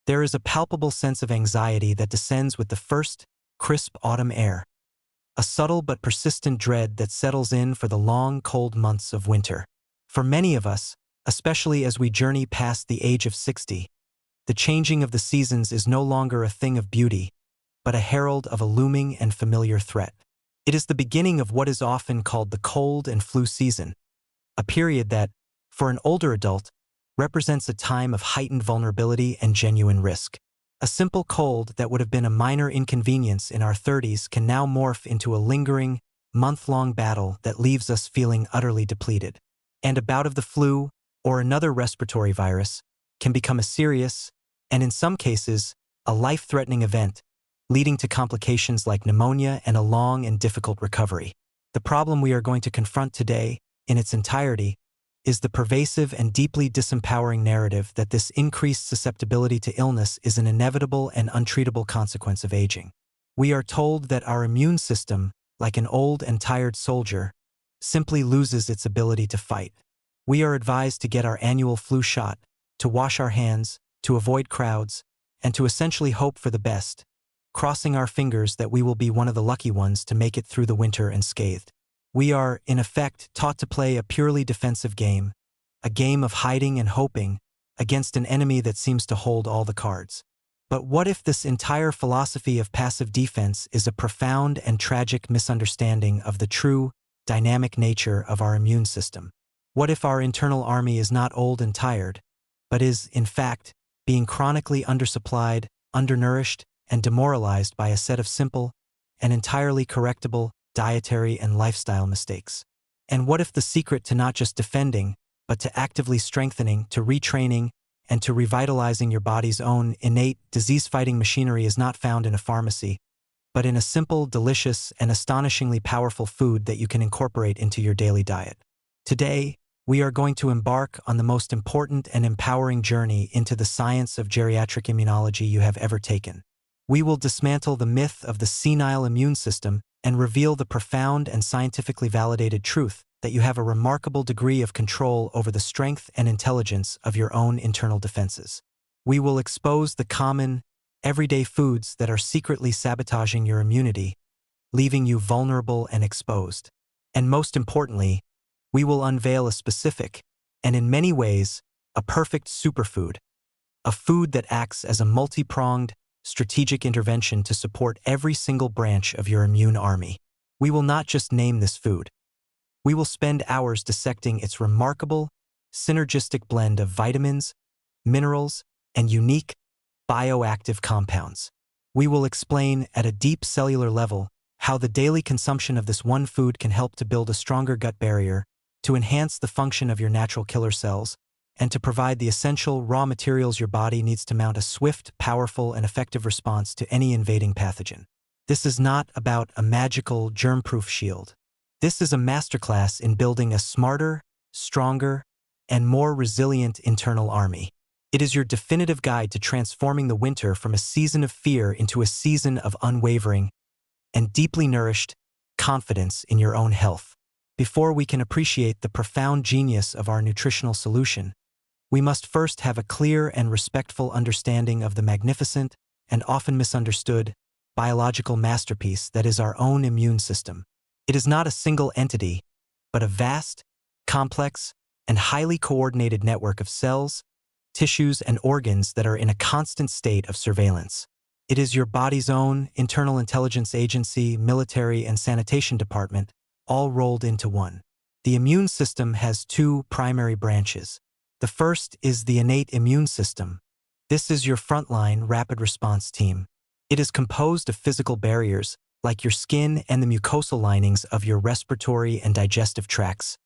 There is a palpable sense of anxiety that descends with the first, crisp autumn air, a subtle but persistent dread that settles in for the long, cold months of winter. For many of us, especially as we journey past the age of 60, the changing of the seasons is no longer a thing of beauty, but a herald of a looming and familiar threat. It is the beginning of what is often called the cold and flu season, a period that, for an older adult, represents a time of heightened vulnerability and genuine risk. A simple cold that would have been a minor inconvenience in our 30s can now morph into a lingering, month-long battle that leaves us feeling utterly depleted. And a bout of the flu, or another respiratory virus, can become a serious, and in some cases, a life-threatening event, leading to complications like pneumonia and a long and difficult recovery. The problem we are going to confront today, in its entirety, is the pervasive and deeply disempowering narrative that this increased susceptibility to illness is an inevitable and untreatable consequence of aging. We are told that our immune system, like an old and tired soldier, simply loses its ability to fight. We are advised to get our annual flu shot, to wash our hands, to avoid crowds, and to essentially hope for the best, crossing our fingers that we will be one of the lucky ones to make it through the winter unscathed. We are, in effect, taught to play a purely defensive game, a game of hiding and hoping against an enemy that seems to hold all the cards. But what if this entire philosophy of passive defense is a profound and tragic misunderstanding of the true, dynamic nature of our immune system? What if our internal army is not old and tired, but is, in fact, being chronically undersupplied, undernourished, and demoralized by a set of simple and entirely correctable dietary and lifestyle mistakes? And what if the secret to not just defending, but to actively strengthening, to retraining, and to revitalizing your body's own innate disease-fighting machinery is not found in a pharmacy, but in a simple, delicious, and astonishingly powerful food that you can incorporate into your daily diet? Today, we are going to embark on the most important and empowering journey into the science of geriatric immunology you have ever taken. We will dismantle the myth of the senile immune system and reveal the profound and scientifically validated truth that you have a remarkable degree of control over the strength and intelligence of your own internal defenses. We will expose the common, everyday foods that are secretly sabotaging your immunity, leaving you vulnerable and exposed. And most importantly, we will unveil a specific, and in many ways, a perfect superfood, a food that acts as a multi-pronged, strategic intervention to support every single branch of your immune army. We will not just name this food. We will spend hours dissecting its remarkable, synergistic blend of vitamins, minerals, and unique, bioactive compounds. We will explain at a deep cellular level how the daily consumption of this one food can help to build a stronger gut barrier, to enhance the function of your natural killer cells, and to provide the essential raw materials your body needs to mount a swift, powerful, and effective response to any invading pathogen. This is not about a magical, germ-proof shield. This is a masterclass in building a smarter, stronger, and more resilient internal army. It is your definitive guide to transforming the winter from a season of fear into a season of unwavering and deeply nourished confidence in your own health. Before we can appreciate the profound genius of our nutritional solution, we must first have a clear and respectful understanding of the magnificent and often misunderstood biological masterpiece that is our own immune system. It is not a single entity, but a vast, complex, and highly coordinated network of cells, tissues, and organs that are in a constant state of surveillance. It is your body's own internal intelligence agency, military, and sanitation department, all rolled into one. The immune system has two primary branches. The first is the innate immune system. This is your frontline rapid response team. It is composed of physical barriers, like your skin and the mucosal linings of your respiratory and digestive tracts,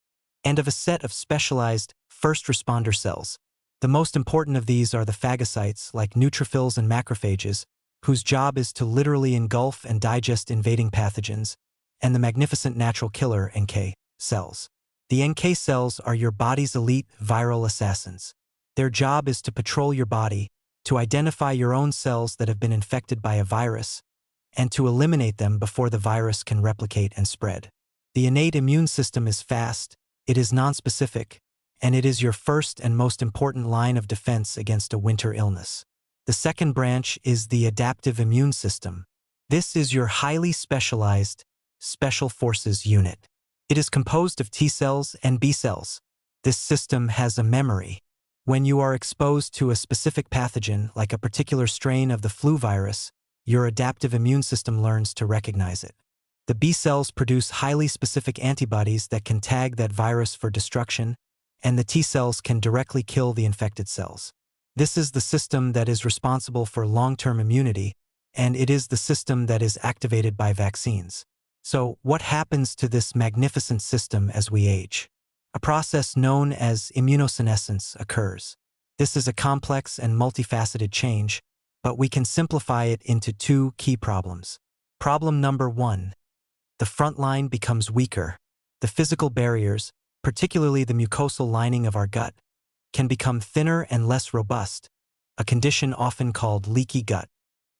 and of a set of specialized first responder cells. The most important of these are the phagocytes, like neutrophils and macrophages, whose job is to literally engulf and digest invading pathogens, and the magnificent natural killer NK cells. The NK cells are your body's elite viral assassins. Their job is to patrol your body, to identify your own cells that have been infected by a virus, and to eliminate them before the virus can replicate and spread. The innate immune system is fast, it is nonspecific, and it is your first and most important line of defense against a winter illness. The second branch is the adaptive immune system. This is your highly specialized Special Forces unit. It is composed of T cells and B cells. This system has a memory. When you are exposed to a specific pathogen, like a particular strain of the flu virus, your adaptive immune system learns to recognize it. The B cells produce highly specific antibodies that can tag that virus for destruction, and the T cells can directly kill the infected cells. This is the system that is responsible for long-term immunity, and it is the system that is activated by vaccines. So, what happens to this magnificent system as we age? A process known as immunosenescence occurs. This is a complex and multifaceted change, but we can simplify it into two key problems. Problem number one: the front line becomes weaker. The physical barriers, particularly the mucosal lining of our gut, can become thinner and less robust, a condition often called leaky gut.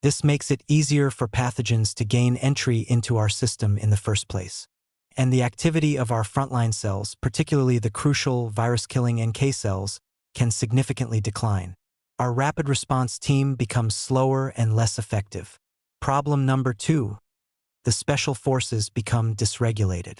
This makes it easier for pathogens to gain entry into our system in the first place. And the activity of our frontline cells, particularly the crucial virus-killing NK cells, can significantly decline. Our rapid response team becomes slower and less effective. Problem number two: the special forces become dysregulated.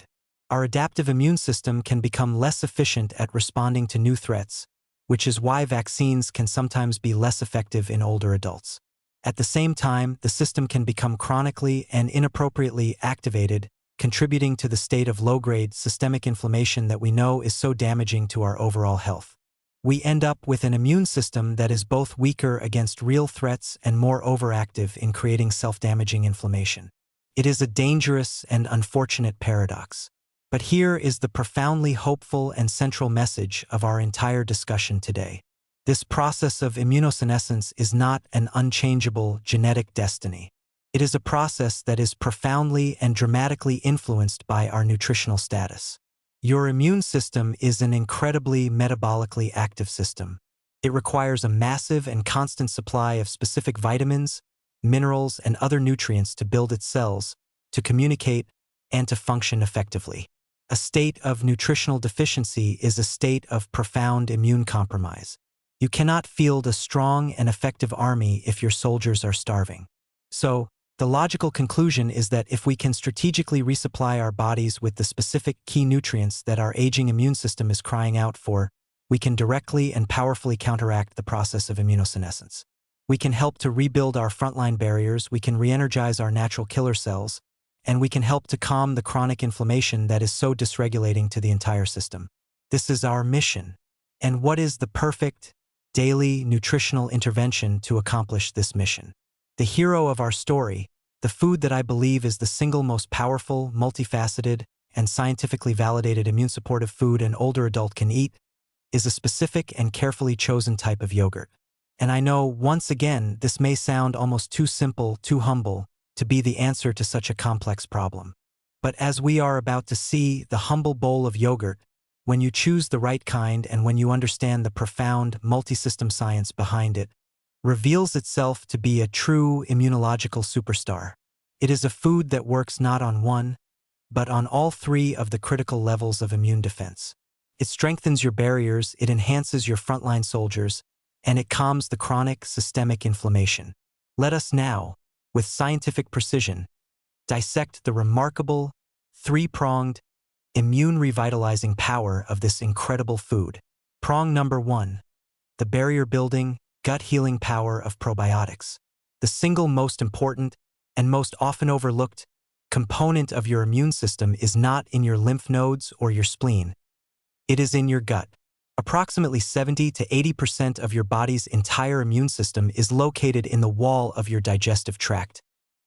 Our adaptive immune system can become less efficient at responding to new threats, which is why vaccines can sometimes be less effective in older adults. At the same time, the system can become chronically and inappropriately activated, contributing to the state of low-grade systemic inflammation that we know is so damaging to our overall health. We end up with an immune system that is both weaker against real threats and more overactive in creating self-damaging inflammation. It is a dangerous and unfortunate paradox. But here is the profoundly hopeful and central message of our entire discussion today. This process of immunosenescence is not an unchangeable genetic destiny. It is a process that is profoundly and dramatically influenced by our nutritional status. Your immune system is an incredibly metabolically active system. It requires a massive and constant supply of specific vitamins, minerals, and other nutrients to build its cells, to communicate, and to function effectively. A state of nutritional deficiency is a state of profound immune compromise. You cannot field a strong and effective army if your soldiers are starving. So, the logical conclusion is that if we can strategically resupply our bodies with the specific key nutrients that our aging immune system is crying out for, we can directly and powerfully counteract the process of immunosenescence. We can help to rebuild our frontline barriers, we can re-energize our natural killer cells, and we can help to calm the chronic inflammation that is so dysregulating to the entire system. This is our mission. And what is the perfect, daily nutritional intervention to accomplish this mission? The hero of our story, the food that I believe is the single most powerful, multifaceted, and scientifically validated immune supportive food an older adult can eat, is a specific and carefully chosen type of yogurt. And I know, once again, this may sound almost too simple, too humble, to be the answer to such a complex problem. But as we are about to see, the humble bowl of yogurt, when you choose the right kind and when you understand the profound multi-system science behind it, reveals itself to be a true immunological superstar. It is a food that works not on one, but on all three of the critical levels of immune defense. It strengthens your barriers, it enhances your frontline soldiers, and it calms the chronic systemic inflammation. Let us now, with scientific precision, dissect the remarkable, three-pronged, immune revitalizing power of this incredible food. Prong number one: the barrier-building, gut-healing power of probiotics. The single most important and most often overlooked component of your immune system is not in your lymph nodes or your spleen. It is in your gut. Approximately 70 to 80% of your body's entire immune system is located in the wall of your digestive tract,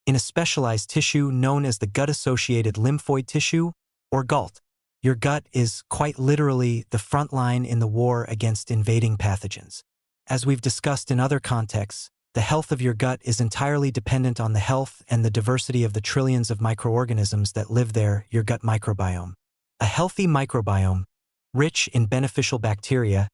in a specialized tissue known as the gut-associated lymphoid tissue, or GALT. Your gut is, quite literally, the front line in the war against invading pathogens. As we've discussed in other contexts, the health of your gut is entirely dependent on the health and the diversity of the trillions of microorganisms that live there, your gut microbiome. A healthy microbiome, rich in beneficial bacteria,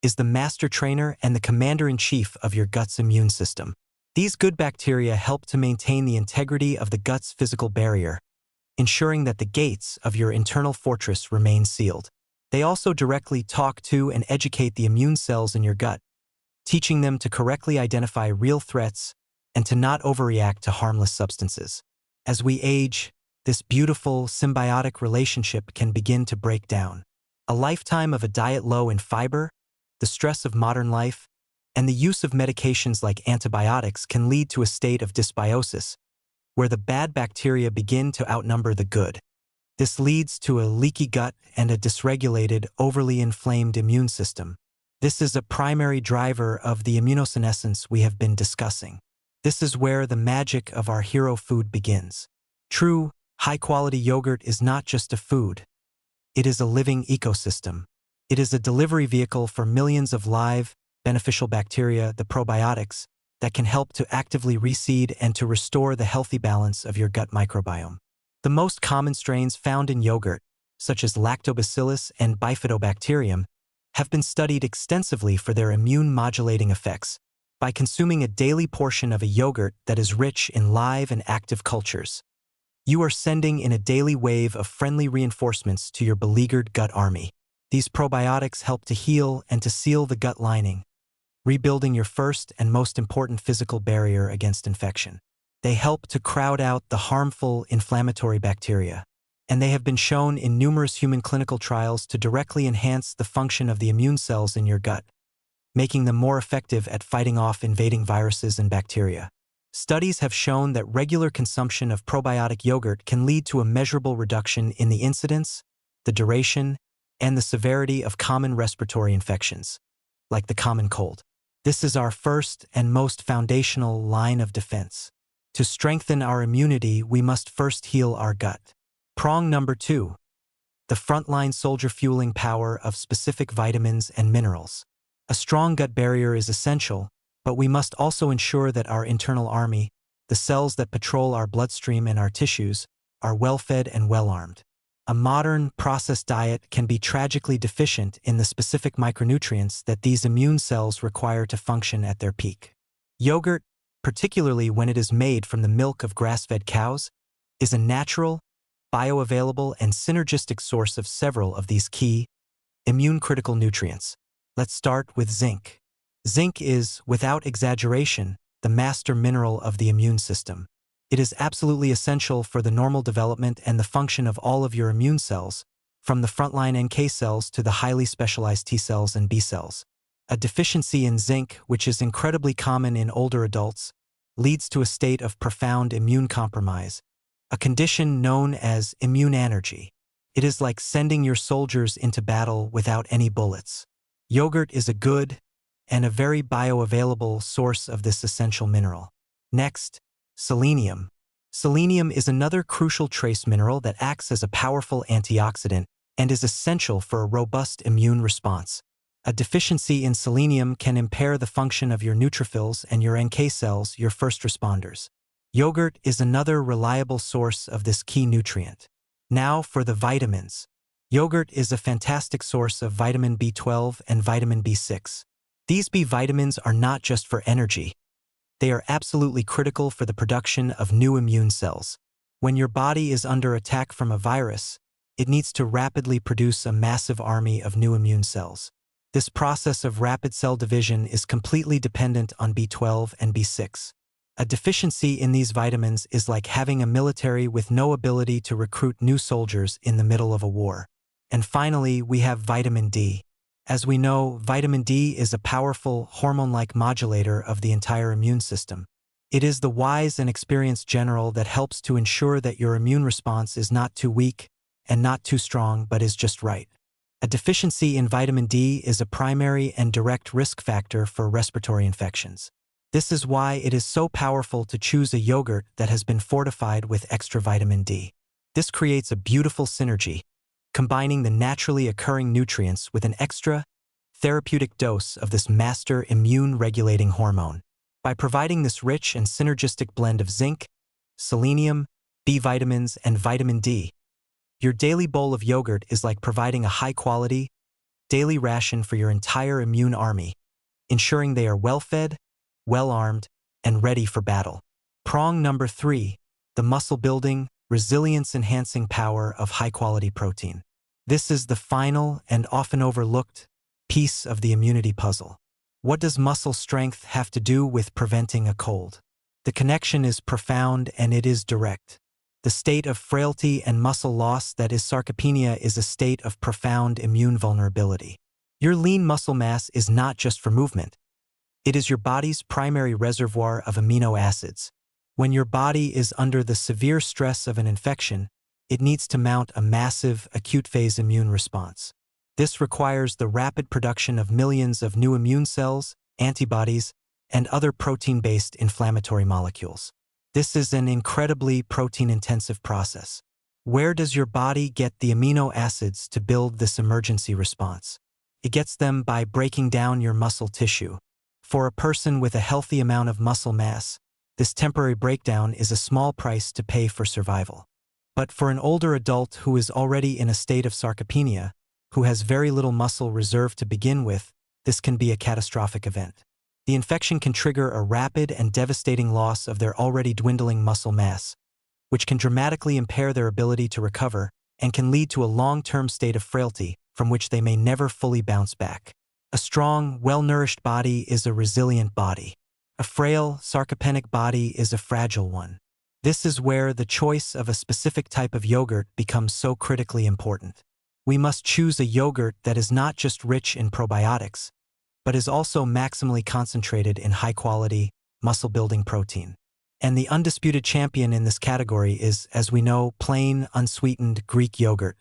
is the master trainer and the commander-in-chief of your gut's immune system. These good bacteria help to maintain the integrity of the gut's physical barrier, ensuring that the gates of your internal fortress remain sealed. They also directly talk to and educate the immune cells in your gut, teaching them to correctly identify real threats and to not overreact to harmless substances. As we age, this beautiful, symbiotic relationship can begin to break down. A lifetime of a diet low in fiber, the stress of modern life, and the use of medications like antibiotics can lead to a state of dysbiosis, where the bad bacteria begin to outnumber the good. This leads to a leaky gut and a dysregulated, overly inflamed immune system. This is a primary driver of the immunosenescence we have been discussing. This is where the magic of our hero food begins. True, high-quality yogurt is not just a food. It is a living ecosystem. It is a delivery vehicle for millions of live, beneficial bacteria, the probiotics, that can help to actively reseed and to restore the healthy balance of your gut microbiome. The most common strains found in yogurt, such as Lactobacillus and Bifidobacterium, have been studied extensively for their immune-modulating effects. By consuming a daily portion of a yogurt that is rich in live and active cultures, you are sending in a daily wave of friendly reinforcements to your beleaguered gut army. These probiotics help to heal and to seal the gut lining, rebuilding your first and most important physical barrier against infection. They help to crowd out the harmful inflammatory bacteria, and they have been shown in numerous human clinical trials to directly enhance the function of the immune cells in your gut, making them more effective at fighting off invading viruses and bacteria. Studies have shown that regular consumption of probiotic yogurt can lead to a measurable reduction in the incidence, the duration, and the severity of common respiratory infections, like the common cold. This is our first and most foundational line of defense. To strengthen our immunity, we must first heal our gut. Prong number 2. The frontline soldier fueling power of specific vitamins and minerals. A strong gut barrier is essential, but we must also ensure that our internal army, the cells that patrol our bloodstream and our tissues, are well-fed and well-armed. A modern, processed diet can be tragically deficient in the specific micronutrients that these immune cells require to function at their peak. Yogurt, particularly when it is made from the milk of grass-fed cows, is a natural, bioavailable, and synergistic source of several of these key, immune-critical nutrients. Let's start with zinc. Zinc is, without exaggeration, the master mineral of the immune system. It is absolutely essential for the normal development and the function of all of your immune cells, from the frontline NK cells to the highly specialized T cells and B cells. A deficiency in zinc, which is incredibly common in older adults, leads to a state of profound immune compromise, a condition known as immune anergy. It is like sending your soldiers into battle without any bullets. Yogurt is a good and a very bioavailable source of this essential mineral. Next, selenium. Selenium is another crucial trace mineral that acts as a powerful antioxidant and is essential for a robust immune response. A deficiency in selenium can impair the function of your neutrophils and your NK cells, your first responders. Yogurt is another reliable source of this key nutrient. Now for the vitamins. Yogurt is a fantastic source of vitamin B12 and vitamin B6. These B vitamins are not just for energy. They are absolutely critical for the production of new immune cells. When your body is under attack from a virus, it needs to rapidly produce a massive army of new immune cells. This process of rapid cell division is completely dependent on B12 and B6. A deficiency in these vitamins is like having a military with no ability to recruit new soldiers in the middle of a war. And finally, we have vitamin D. As we know, vitamin D is a powerful, hormone-like modulator of the entire immune system. It is the wise and experienced general that helps to ensure that your immune response is not too weak and not too strong, but is just right. A deficiency in vitamin D is a primary and direct risk factor for respiratory infections. This is why it is so powerful to choose a yogurt that has been fortified with extra vitamin D. This creates a beautiful synergy, combining the naturally occurring nutrients with an extra, therapeutic dose of this master immune-regulating hormone. By providing this rich and synergistic blend of zinc, selenium, B vitamins, and vitamin D, your daily bowl of yogurt is like providing a high-quality, daily ration for your entire immune army, ensuring they are well-fed, well-armed, and ready for battle. Prong number 3, the muscle-building, resilience-enhancing power of high-quality protein. This is the final and often overlooked piece of the immunity puzzle. What does muscle strength have to do with preventing a cold? The connection is profound and it is direct. The state of frailty and muscle loss that is sarcopenia is a state of profound immune vulnerability. Your lean muscle mass is not just for movement. It is your body's primary reservoir of amino acids. When your body is under the severe stress of an infection, it needs to mount a massive, acute-phase immune response. This requires the rapid production of millions of new immune cells, antibodies, and other protein-based inflammatory molecules. This is an incredibly protein-intensive process. Where does your body get the amino acids to build this emergency response? It gets them by breaking down your muscle tissue. For a person with a healthy amount of muscle mass, this temporary breakdown is a small price to pay for survival. But for an older adult who is already in a state of sarcopenia, who has very little muscle reserve to begin with, this can be a catastrophic event. The infection can trigger a rapid and devastating loss of their already dwindling muscle mass, which can dramatically impair their ability to recover and can lead to a long-term state of frailty from which they may never fully bounce back. A strong, well-nourished body is a resilient body. A frail, sarcopenic body is a fragile one. This is where the choice of a specific type of yogurt becomes so critically important. We must choose a yogurt that is not just rich in probiotics, but is also maximally concentrated in high-quality, muscle-building protein. And the undisputed champion in this category is, as we know, plain, unsweetened Greek yogurt.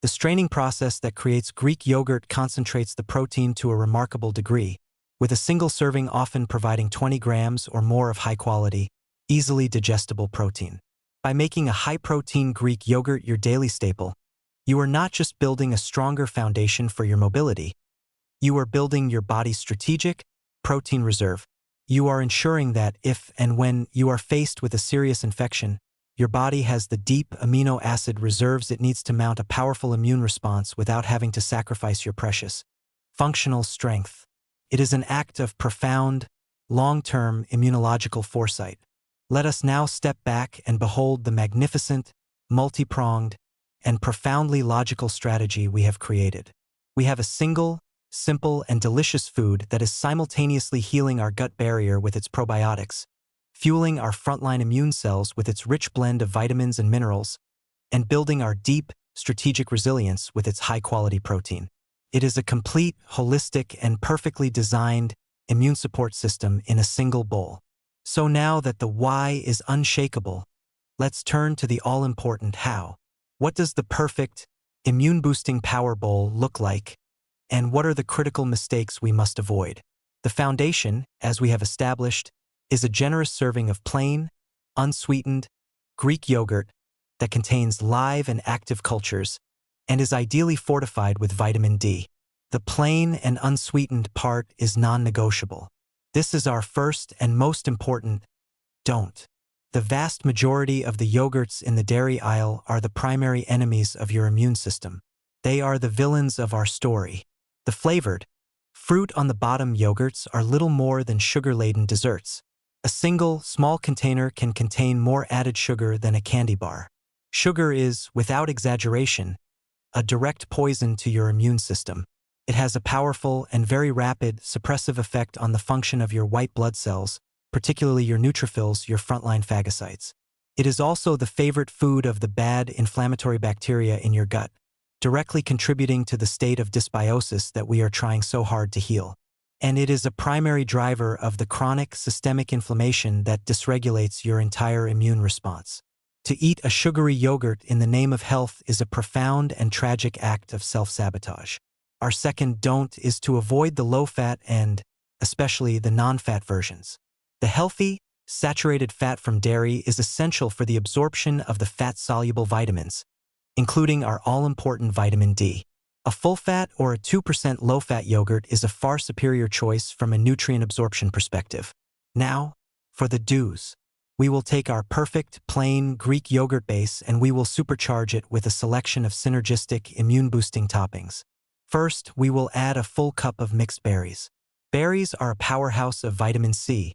The straining process that creates Greek yogurt concentrates the protein to a remarkable degree, with a single serving often providing 20 grams or more of high-quality, easily digestible protein. By making a high-protein Greek yogurt your daily staple, you are not just building a stronger foundation for your mobility. You are building your body's strategic protein reserve. You are ensuring that if and when you are faced with a serious infection, your body has the deep amino acid reserves it needs to mount a powerful immune response without having to sacrifice your precious functional strength. It is an act of profound, long-term immunological foresight. Let us now step back and behold the magnificent, multi-pronged, and profoundly logical strategy we have created. We have a single, simple, and delicious food that is simultaneously healing our gut barrier with its probiotics, fueling our frontline immune cells with its rich blend of vitamins and minerals, and building our deep, strategic resilience with its high-quality protein. It is a complete, holistic, and perfectly designed immune support system in a single bowl. So now that the why is unshakable, let's turn to the all-important how. What does the perfect, immune-boosting power bowl look like, and what are the critical mistakes we must avoid? The foundation, as we have established, is a generous serving of plain, unsweetened, Greek yogurt that contains live and active cultures and is ideally fortified with vitamin D. The plain and unsweetened part is non-negotiable. This is our first and most important don't. The vast majority of the yogurts in the dairy aisle are the primary enemies of your immune system. They are the villains of our story. The flavored, fruit-on-the-bottom yogurts are little more than sugar-laden desserts. A single, small container can contain more added sugar than a candy bar. Sugar is, without exaggeration, a direct poison to your immune system. It has a powerful and very rapid suppressive effect on the function of your white blood cells, particularly your neutrophils, your frontline phagocytes. It is also the favorite food of the bad inflammatory bacteria in your gut, directly contributing to the state of dysbiosis that we are trying so hard to heal. And it is a primary driver of the chronic systemic inflammation that dysregulates your entire immune response. To eat a sugary yogurt in the name of health is a profound and tragic act of self-sabotage. Our second don't is to avoid the low-fat and, especially, the non-fat versions. The healthy, saturated fat from dairy is essential for the absorption of the fat-soluble vitamins, including our all-important vitamin D. A full-fat or a 2% low-fat yogurt is a far superior choice from a nutrient absorption perspective. Now, for the do's. We will take our perfect, plain Greek yogurt base and we will supercharge it with a selection of synergistic, immune-boosting toppings. First, we will add a full cup of mixed berries. Berries are a powerhouse of vitamin C,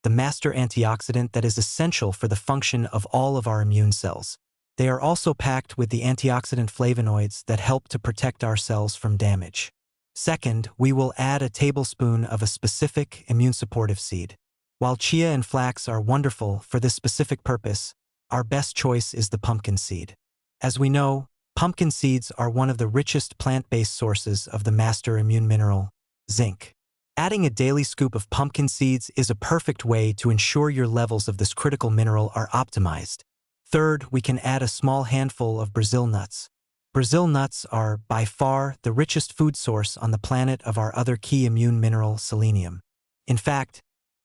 the master antioxidant that is essential for the function of all of our immune cells. They are also packed with the antioxidant flavonoids that help to protect our cells from damage. Second, we will add a tablespoon of a specific immune-supportive seed. While chia and flax are wonderful for this specific purpose, our best choice is the pumpkin seed. As we know, pumpkin seeds are one of the richest plant-based sources of the master immune mineral, zinc. Adding a daily scoop of pumpkin seeds is a perfect way to ensure your levels of this critical mineral are optimized. Third, we can add a small handful of Brazil nuts. Brazil nuts are, by far, the richest food source on the planet of our other key immune mineral, selenium. In fact,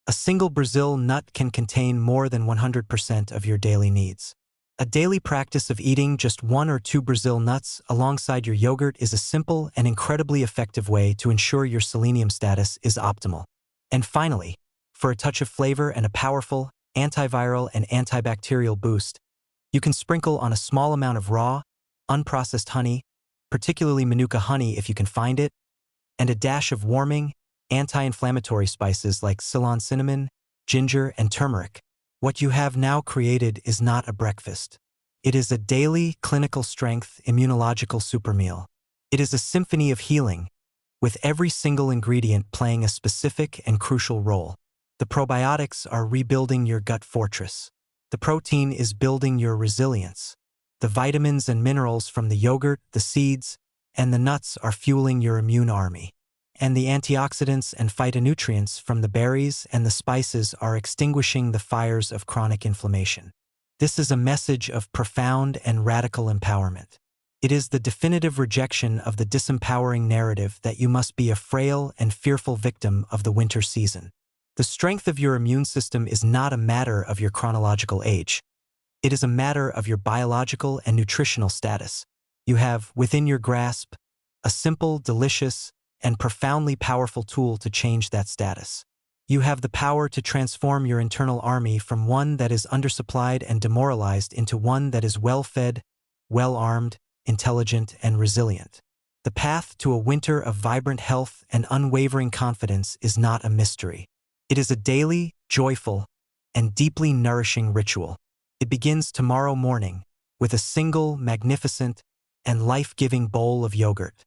a single Brazil nut can contain more than 100% of your daily needs. A daily practice of eating just 1 or 2 Brazil nuts alongside your yogurt is a simple and incredibly effective way to ensure your selenium status is optimal. And finally, for a touch of flavor and a powerful antiviral and antibacterial boost, you can sprinkle on a small amount of raw, unprocessed honey, particularly Manuka honey if you can find it, and a dash of warming, anti-inflammatory spices like Ceylon cinnamon, ginger, and turmeric. What you have now created is not a breakfast. It is a daily, clinical-strength, immunological super meal. It is a symphony of healing, with every single ingredient playing a specific and crucial role. The probiotics are rebuilding your gut fortress. The protein is building your resilience. The vitamins and minerals from the yogurt, the seeds, and the nuts are fueling your immune army. And the antioxidants and phytonutrients from the berries and the spices are extinguishing the fires of chronic inflammation. This is a message of profound and radical empowerment. It is the definitive rejection of the disempowering narrative that you must be a frail and fearful victim of the winter season. The strength of your immune system is not a matter of your chronological age. It is a matter of your biological and nutritional status. You have, within your grasp, a simple, delicious, and profoundly powerful tool to change that status. You have the power to transform your internal army from one that is undersupplied and demoralized into one that is well-fed, well-armed, intelligent, and resilient. The path to a winter of vibrant health and unwavering confidence is not a mystery. It is a daily, joyful, and deeply nourishing ritual. It begins tomorrow morning with a single, magnificent, and life-giving bowl of yogurt.